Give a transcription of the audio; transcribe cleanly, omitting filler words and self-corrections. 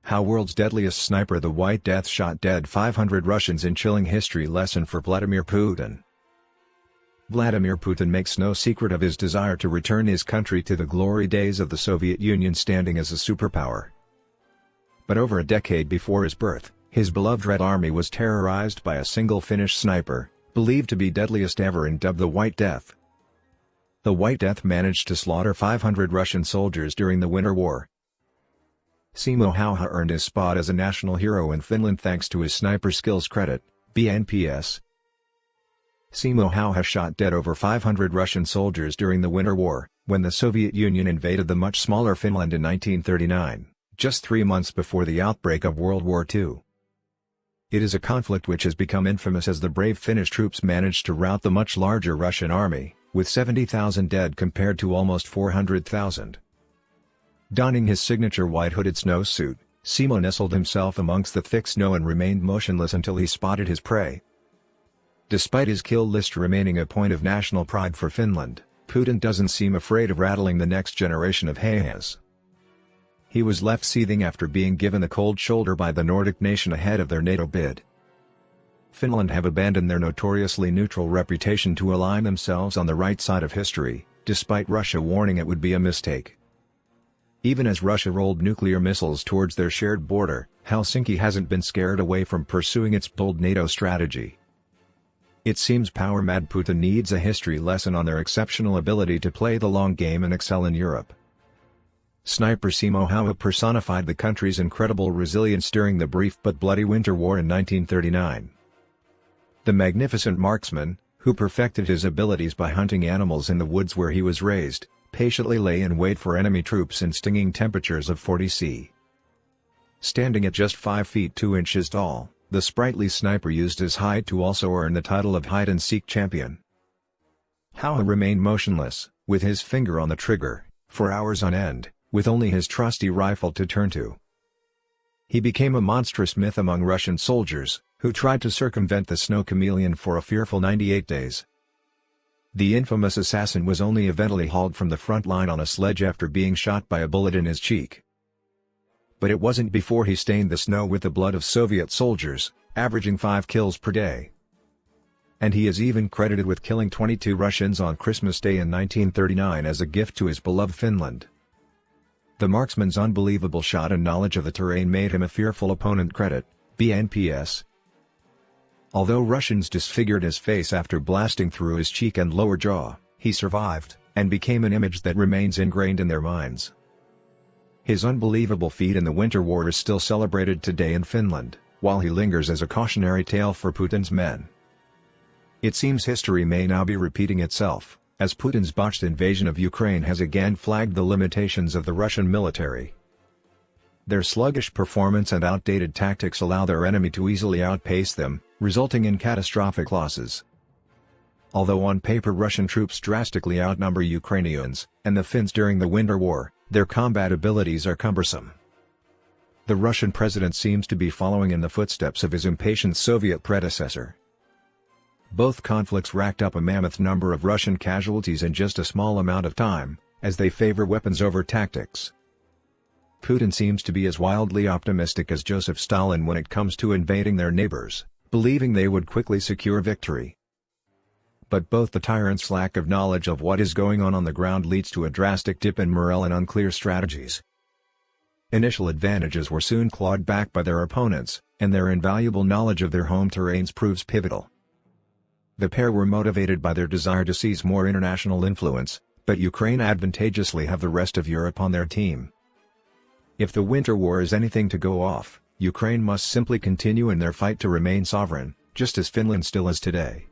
How world's deadliest sniper the White Death shot dead 500 Russians in chilling history lesson for Vladimir Putin. Vladimir Putin makes no secret of his desire to return his country to the glory days of the Soviet Union standing as a superpower. But over a decade before his birth, his beloved Red Army was terrorized by a single Finnish sniper, believed to be deadliest ever and dubbed the White Death. The White Death managed to slaughter 500 Russian soldiers during the Winter War. Simo Hayha earned his spot as a national hero in Finland thanks to his sniper skills credit, BNPS. Simo Hayha shot dead over 500 Russian soldiers during the Winter War, when the Soviet Union invaded the much smaller Finland in 1939, just 3 months before the outbreak of World War II. It is a conflict which has become infamous as the brave Finnish troops managed to rout the much larger Russian army, with 70,000 dead compared to almost 400,000. Donning his signature white hooded snowsuit, Simo nestled himself amongst the thick snow and remained motionless until he spotted his prey. Despite his kill list remaining a point of national pride for Finland, Putin doesn't seem afraid of rattling the next generation of Hayhas. He was left seething after being given the cold shoulder by the Nordic nation ahead of their NATO bid. Finland have abandoned their notoriously neutral reputation to align themselves on the right side of history, despite Russia warning it would be a mistake. Even as Russia rolled nuclear missiles towards their shared border, Helsinki hasn't been scared away from pursuing its bold NATO strategy. It seems power-mad Putin needs a history lesson on their exceptional ability to play the long game and excel in Europe. Sniper Simo Hayha personified the country's incredible resilience during the brief but bloody Winter War in 1939. The magnificent marksman, who perfected his abilities by hunting animals in the woods where he was raised, patiently lay in wait for enemy troops in stinging temperatures of 40 C. Standing at just 5 feet 2 inches tall, the sprightly sniper used his height to also earn the title of hide-and-seek champion. Hayha remained motionless, with his finger on the trigger, for hours on end, with only his trusty rifle to turn to. He became a monstrous myth among Russian soldiers, who tried to circumvent the snow chameleon for a fearful 98 days. The infamous assassin was only eventually hauled from the front line on a sledge after being shot by a bullet in his cheek. But it wasn't before he stained the snow with the blood of Soviet soldiers, averaging 5 kills per day. And he is even credited with killing 22 Russians on Christmas Day in 1939 as a gift to his beloved Finland. The marksman's unbelievable shot and knowledge of the terrain made him a fearful opponent credit, BNPS. Although Russians disfigured his face after blasting through his cheek and lower jaw, he survived, and became an image that remains ingrained in their minds. His unbelievable feat in the Winter War is still celebrated today in Finland, while he lingers as a cautionary tale for Putin's men. It seems history may now be repeating itself, as Putin's botched invasion of Ukraine has again flagged the limitations of the Russian military. Their sluggish performance and outdated tactics allow their enemy to easily outpace them, resulting in catastrophic losses. Although on paper Russian troops drastically outnumber Ukrainians and the Finns during the Winter War, their combat abilities are cumbersome. The Russian president seems to be following in the footsteps of his impatient Soviet predecessor. Both conflicts racked up a mammoth number of Russian casualties in just a small amount of time, as they favor weapons over tactics. Putin seems to be as wildly optimistic as Joseph Stalin when it comes to invading their neighbors, believing they would quickly secure victory. But both the tyrant's lack of knowledge of what is going on the ground leads to a drastic dip in morale and unclear strategies. Initial advantages were soon clawed back by their opponents, and their invaluable knowledge of their home terrains proves pivotal. The pair were motivated by their desire to seize more international influence, but Ukraine advantageously have the rest of Europe on their team. If the Winter War is anything to go off, Ukraine must simply continue in their fight to remain sovereign, just as Finland still is today.